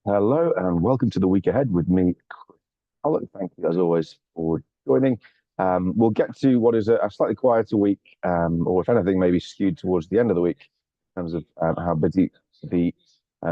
Hello and welcome to the week ahead with me, Chris Pollock. Thank you, as always, for joining. We'll get to what is a slightly quieter week, or if anything, maybe skewed towards the end of the week in terms of how busy the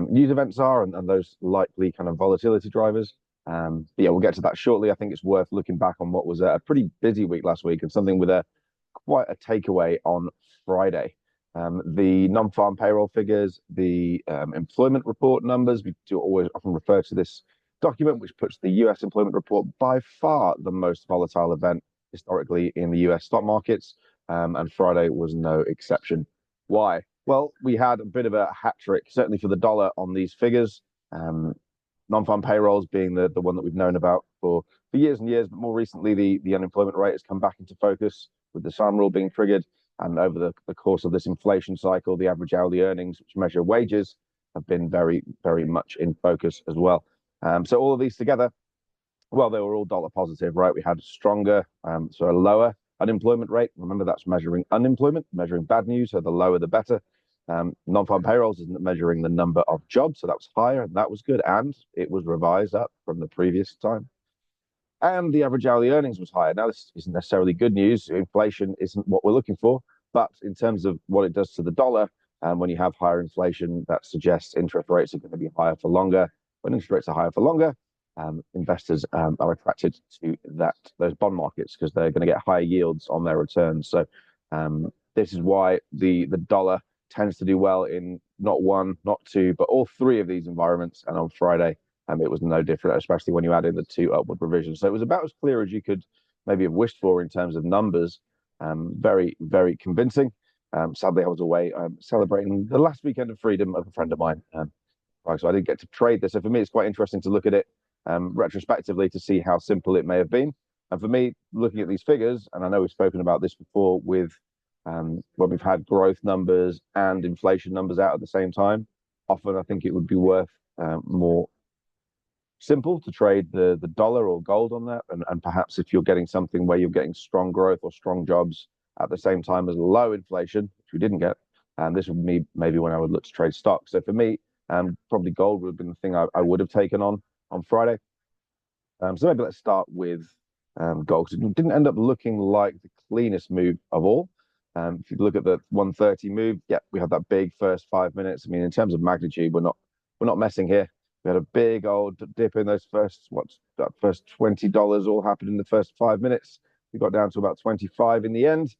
news events are and those likely kind of volatility drivers. But yeah, we'll get to that shortly. I think it's worth looking back on what was a pretty busy week last week and something with a quite a takeaway on Friday. The non-farm payroll figures, the employment report numbers, we do always often refer to this document, which puts the US employment report by far the most volatile event historically in the US stock markets. And Friday was no exception. Why? Well, we had a bit of a hat trick, certainly for the dollar on these figures. Non-farm payrolls being the one that we've known about for years and years, but more recently, the unemployment rate has come back into focus with the SARM rule being triggered. And over the course of this inflation cycle, the average hourly earnings, which measure wages, have been very, very much in focus as well. So all of these together, well, they were all dollar positive, right? We had a stronger, so a lower unemployment rate. Remember, that's measuring unemployment, measuring bad news. So the lower, the better. Non-farm payrolls isn't measuring the number of jobs, so that was higher, and that was good. And it was revised up from the previous time. And the average hourly earnings was higher. Now, this isn't necessarily good news. Inflation isn't what we're looking for. But in terms of what it does to the dollar, when you have higher inflation, that suggests interest rates are going to be higher for longer. When interest rates are higher for longer, investors are attracted to those bond markets because they're going to get higher yields on their returns. So this is why the dollar tends to do well in not one, not two, but all three of these environments. And on Friday, it was no different, especially when you add in the two upward revisions. So it was about as clear as you could maybe have wished for in terms of numbers. Very, very convincing. Sadly, I was away celebrating the last weekend of freedom of a friend of mine. So I didn't get to trade this. So for me, it's quite interesting to look at it retrospectively to see how simple it may have been. And for me, looking at these figures, and I know we've spoken about this before with when we've had growth numbers and inflation numbers out at the same time, often I think it would be worth more simple to trade the dollar or gold on that. And perhaps if you're getting something where you're getting strong growth or strong jobs at the same time as low inflation, which we didn't get, this would be maybe when I would look to trade stocks. So for me, probably gold would have been the thing I would have taken on Friday. So maybe let's start with gold, because it didn't end up looking like the cleanest move of all. If you look at the 130 move, yeah, we had that big first 5 minutes. I mean, in terms of magnitude, we're not messing here. We had a big old dip in those first $20 all happened in the first 5 minutes. We got down to about 25 in the end,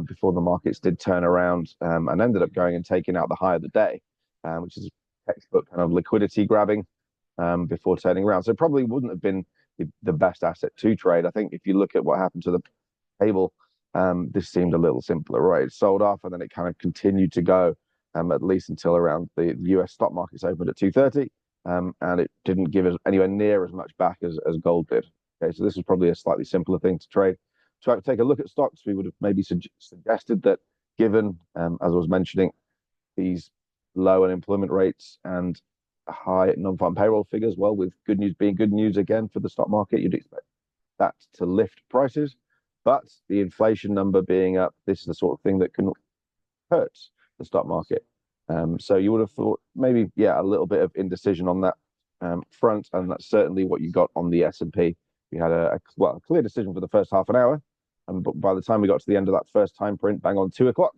before the markets did turn around and ended up going and taking out the high of the day, which is a textbook kind of liquidity grabbing before turning around. So it probably wouldn't have been the best asset to trade. I think if you look at what happened to the table, this seemed a little simpler, right? It sold off and then it kind of continued to go at least until around the US stock markets opened at 2:30. And it didn't give us anywhere near as much back as gold did. Okay, so this is probably a slightly simpler thing to trade. To take a look at stocks, we would have maybe suggested that given, as I was mentioning, these low unemployment rates and high non-farm payroll figures, well, with good news being good news again for the stock market, you'd expect that to lift prices. But the inflation number being up, this is the sort of thing that can hurt the stock market. So you would have thought maybe, yeah, a little bit of indecision on that front, and that's certainly what you got on the S&P. We had a clear decision for the first half an hour, but by the time we got to the end of that first time print, bang on 2 o'clock,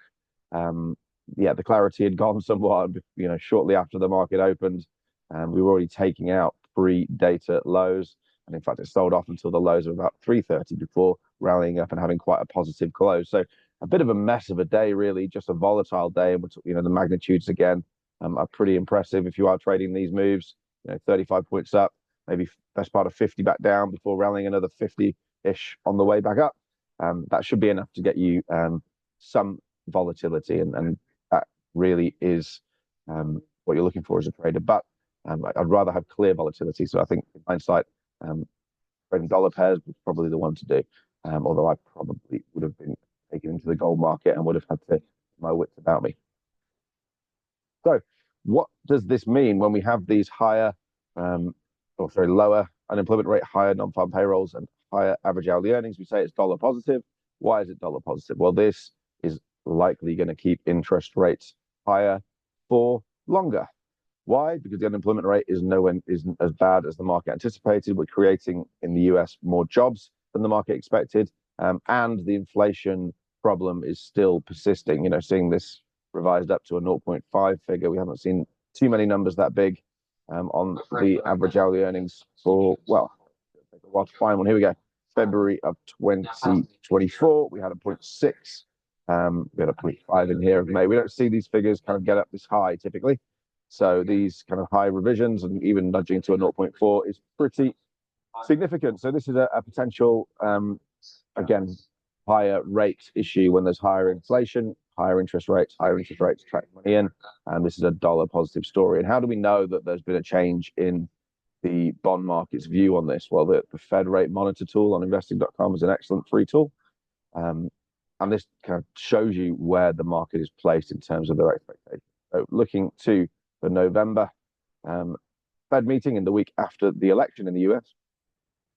yeah, the clarity had gone somewhat. Shortly after the market opened, we were already taking out pre-data lows, and in fact, it sold off until the lows of about 3:30 before rallying up and having quite a positive close. So a bit of a mess of a day, really, just a volatile day. And the magnitudes again are pretty impressive. If you are trading these moves, 35 points up, maybe best part of 50 back down before rallying another 50-ish on the way back up. That should be enough to get you some volatility, and that really is what you're looking for as a trader. But I'd rather have clear volatility. So I think in hindsight, trading dollar pairs was probably the one to do. Although I probably would have been taken into the gold market and would have had to my wits about me. So what does this mean when we have these lower unemployment rate, higher non-farm payrolls, and higher average hourly earnings? We say it's dollar positive. Why is it dollar positive? Well, this is likely going to keep interest rates higher for longer. Why? Because the unemployment rate isn't as bad as the market anticipated. We're creating in the US more jobs than the market expected, and the inflation problem is still persisting. You know, seeing this revised up to a 0.5 figure, we haven't seen too many numbers that big on the average hourly earnings for, well, take a while to find one. Here we go. February of 2024, we had a 0.6. We had a 0.5 in here of May. We don't see these figures kind of get up this high typically. So these kind of high revisions and even nudging to a 0.4 is pretty significant. So this is a potential, again, higher rate issue when there's higher inflation, higher interest rates attract money in. And this is a dollar positive story. And how do we know that there's been a change in the bond market's view on this? Well, the Fed rate monitor tool on investing.com is an excellent free tool. And this kind of shows you where the market is placed in terms of their expectations. So looking to the November Fed meeting in the week after the election in the US,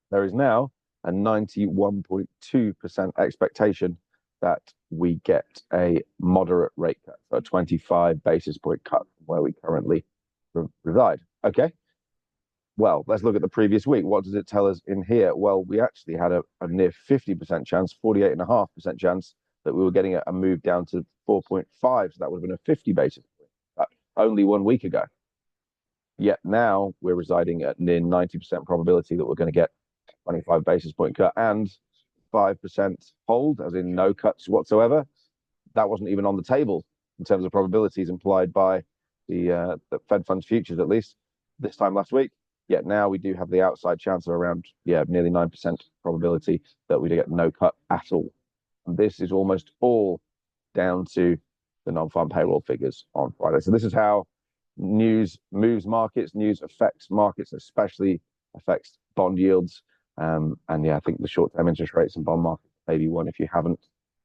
there is now a 91.2% expectation that we get a moderate rate cut, so a 25 basis point cut from where we currently reside. Okay. Well, let's look at the previous week. What does it tell us in here? Well, we actually had a near 50% chance, 48.5% chance that we were getting a move down to 4.5. So that would have been a 50 basis point cut only 1 week ago. Yet now we're residing at near 90% probability that we're going to get 25 basis point cut and 5% hold, as in no cuts whatsoever. That wasn't even on the table in terms of probabilities implied by the Fed funds futures, at least this time last week. Yet now we do have the outside chance of around, nearly 9% probability that we get no cut at all. And this is almost all down to the non-farm payroll figures on Friday. So this is how news moves markets, news affects markets, especially affects bond yields. And I think the short-term interest rates and bond market maybe one if you haven't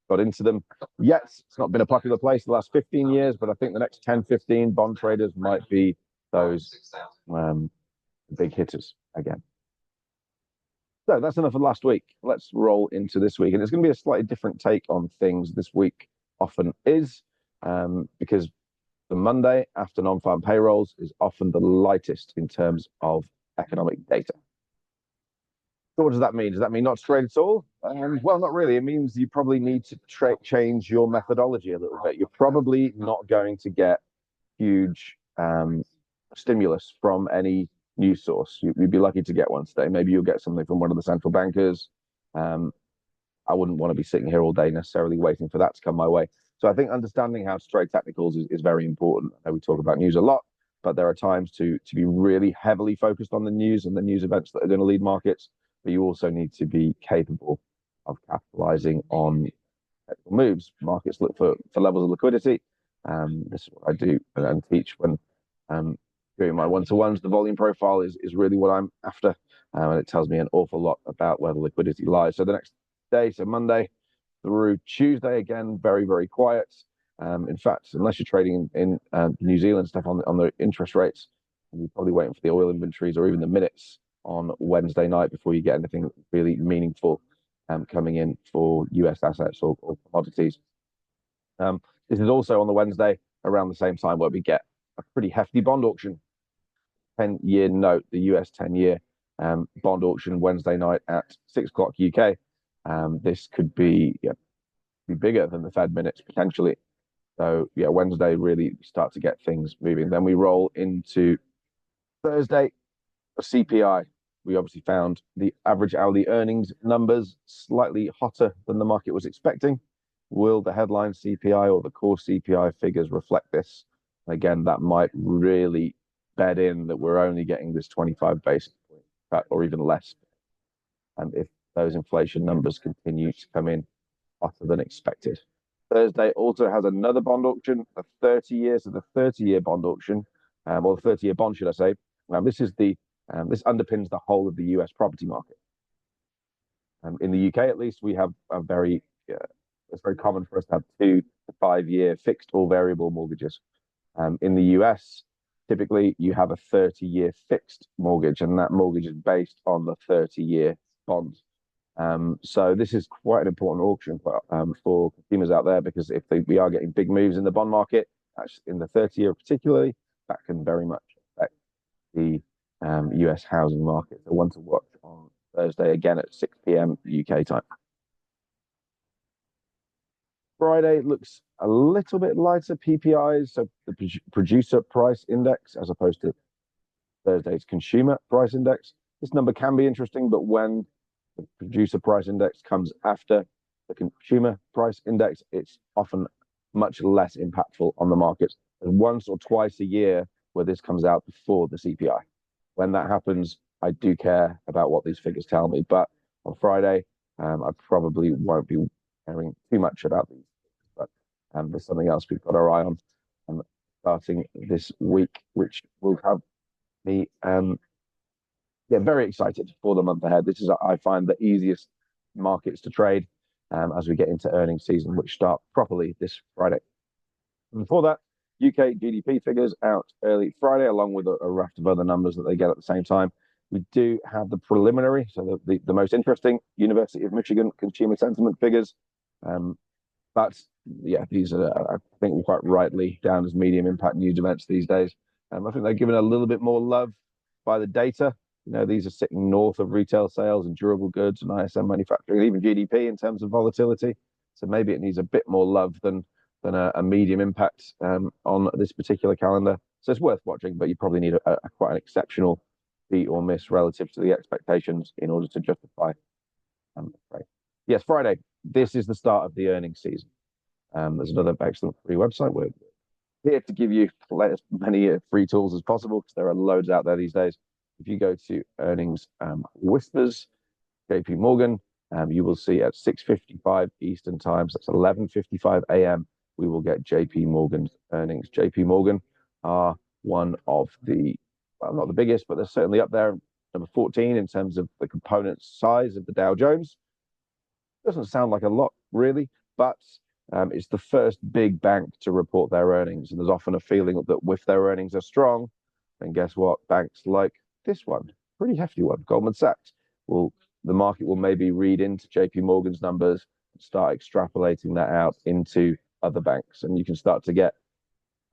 got into them yet. It's not been a popular place the last 15 years, but I think the next 10, 15 bond traders might be those big hitters again. So that's enough of last week. Let's roll into this week. And it's going to be a slightly different take on things this week often is, because the Monday after non-farm payrolls is often the lightest in terms of economic data. So what does that mean? Does that mean not to trade at all? Well, not really. It means you probably need to change your methodology a little bit. You're probably not going to get huge stimulus from any news source. You'd be lucky to get one today. Maybe you'll get something from one of the central bankers. I wouldn't want to be sitting here all day necessarily waiting for that to come my way. So I think understanding how to trade technicals is very important. I know we talk about news a lot, but there are times to be really heavily focused on the news and the news events that are going to lead markets. But you also need to be capable of capitalizing on technical moves. Markets look for levels of liquidity. This is what I do and teach when doing my one-to-ones. The volume profile is really what I'm after, and it tells me an awful lot about where the liquidity lies. So the next day, so Monday through Tuesday, again, very, very quiet. In fact, unless you're trading in New Zealand stuff on the interest rates, you're probably waiting for the oil inventories or even the minutes on Wednesday night before you get anything really meaningful coming in for US assets or commodities. This is also on the Wednesday around the same time where we get a pretty hefty bond auction. 10-year note, the US 10-year bond auction Wednesday night at 6 o'clock UK. This could be bigger than the Fed minutes potentially. So Wednesday really start to get things moving. Then we roll into Thursday, a CPI. We obviously found the average hourly earnings numbers slightly hotter than the market was expecting. Will the headline CPI or the core CPI figures reflect this? Again, that might really bed in that we're only getting this 25 basis point cut or even less. And if those inflation numbers continue to come in hotter than expected. Thursday also has another bond auction, a 30-year, so the 30-year bond auction, or the 30-year bond, should I say. This is this underpins the whole of the US property market. In the UK, at least, we have it's very common for us to have 2 to 5 year fixed or variable mortgages. In the US, typically you have a 30-year fixed mortgage, and that mortgage is based on the 30-year bond. So this is quite an important auction for consumers out there, because if we are getting big moves in the bond market, in the 30-year particularly, that can very much affect the US housing market. So one to watch on Thursday again at 6 p.m. UK time. Friday looks a little bit lighter PPIs, so the producer price index as opposed to Thursday's consumer price index. This number can be interesting, but when the producer price index comes after the consumer price index, it's often much less impactful on the markets. There's once or twice a year where this comes out before the CPI. When that happens, I do care about what these figures tell me. But on Friday, I probably won't be caring too much about these. But there's something else we've got our eye on starting this week, which will have me very excited for the month ahead. This is, I find, the easiest markets to trade as we get into earnings season, which start properly this Friday. And before that, UK GDP figures out early Friday, along with a raft of other numbers that they get at the same time. We do have the preliminary, so the most interesting University of Michigan consumer sentiment figures. But yeah, these are, I think, quite rightly down as medium impact news events these days. I think they're given a little bit more love by the data. You know, these are sitting north of retail sales and durable goods and ISM manufacturing, and even GDP in terms of volatility. So maybe it needs a bit more love than a medium impact on this particular calendar. So it's worth watching, but you probably need a quite an exceptional beat or miss relative to the expectations in order to justify. Yes, Friday. This is the start of the earnings season. There's another excellent free website. We're here to give you as many free tools as possible because there are loads out there these days. If you go to earnings whispers, JP Morgan, you will see at 6:55 Eastern time, so that's 11:55 a.m., we will get JP Morgan's earnings. JP Morgan are one of the, well, not the biggest, but they're certainly up there, number 14 in terms of the component size of the Dow Jones. Doesn't sound like a lot, really, but it's the first big bank to report their earnings. And there's often a feeling that if their earnings are strong, then guess what? Banks like this one, pretty hefty one, Goldman Sachs, the market will maybe read into JP Morgan's numbers and start extrapolating that out into other banks. And you can start to get,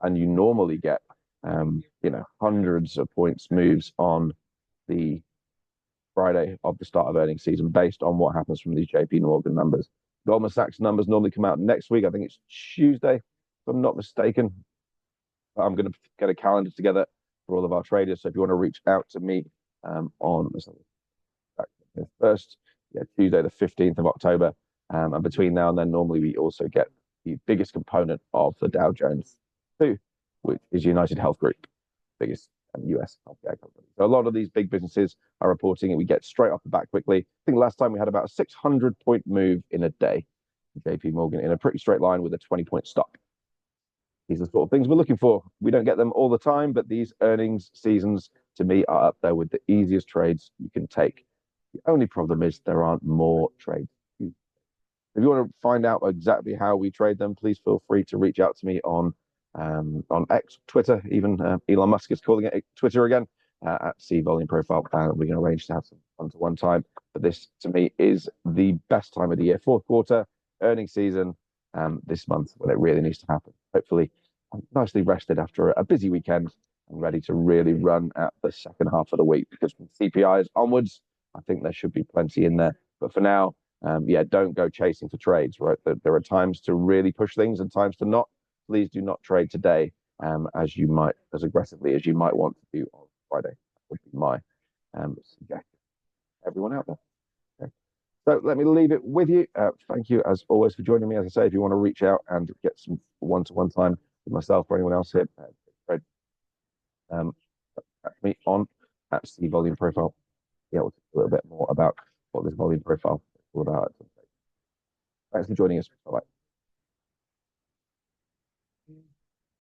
and you normally get, hundreds of points moves on the Friday of the start of earnings season based on what happens from these JP Morgan numbers. Goldman Sachs numbers normally come out next week. I think it's Tuesday, if I'm not mistaken. I'm going to get a calendar together for all of our traders. So if you want to reach out to me on the first, Tuesday, the 15th of October. And between now and then, normally we also get the biggest component of the Dow Jones 2, which is United Health Group, biggest US healthcare company. So a lot of these big businesses are reporting it. We get straight off the bat quickly. I think last time we had about a 600-point move in a day. JP Morgan in a pretty straight line with a 20-point stop. These are the sort of things we're looking for. We don't get them all the time, but these earnings seasons, to me, are up there with the easiest trades you can take. The only problem is there aren't more trades. If you want to find out exactly how we trade them, please feel free to reach out to me on X, Twitter, even Elon Musk is calling it Twitter again, at C Volume Profile. We can arrange to have some one-to-one time. But this, to me, is the best time of the year. Fourth quarter, earnings season, this month when it really needs to happen. Hopefully, I'm nicely rested after a busy weekend and ready to really run at the second half of the week, because from CPIs onwards, I think there should be plenty in there. But for now, don't go chasing for trades, right? There are times to really push things and times to not. Please do not trade today as aggressively as you might want to do on Friday. That would be my suggestion. Everyone out there. Okay. So let me leave it with you. Thank you, as always, for joining me. As I say, if you want to reach out and get some one-to-one time with myself or anyone else here, catch me on at C Volume Profile. Yeah, we'll talk a little bit more about what this volume profile is all about. Thanks for joining us. Bye-bye.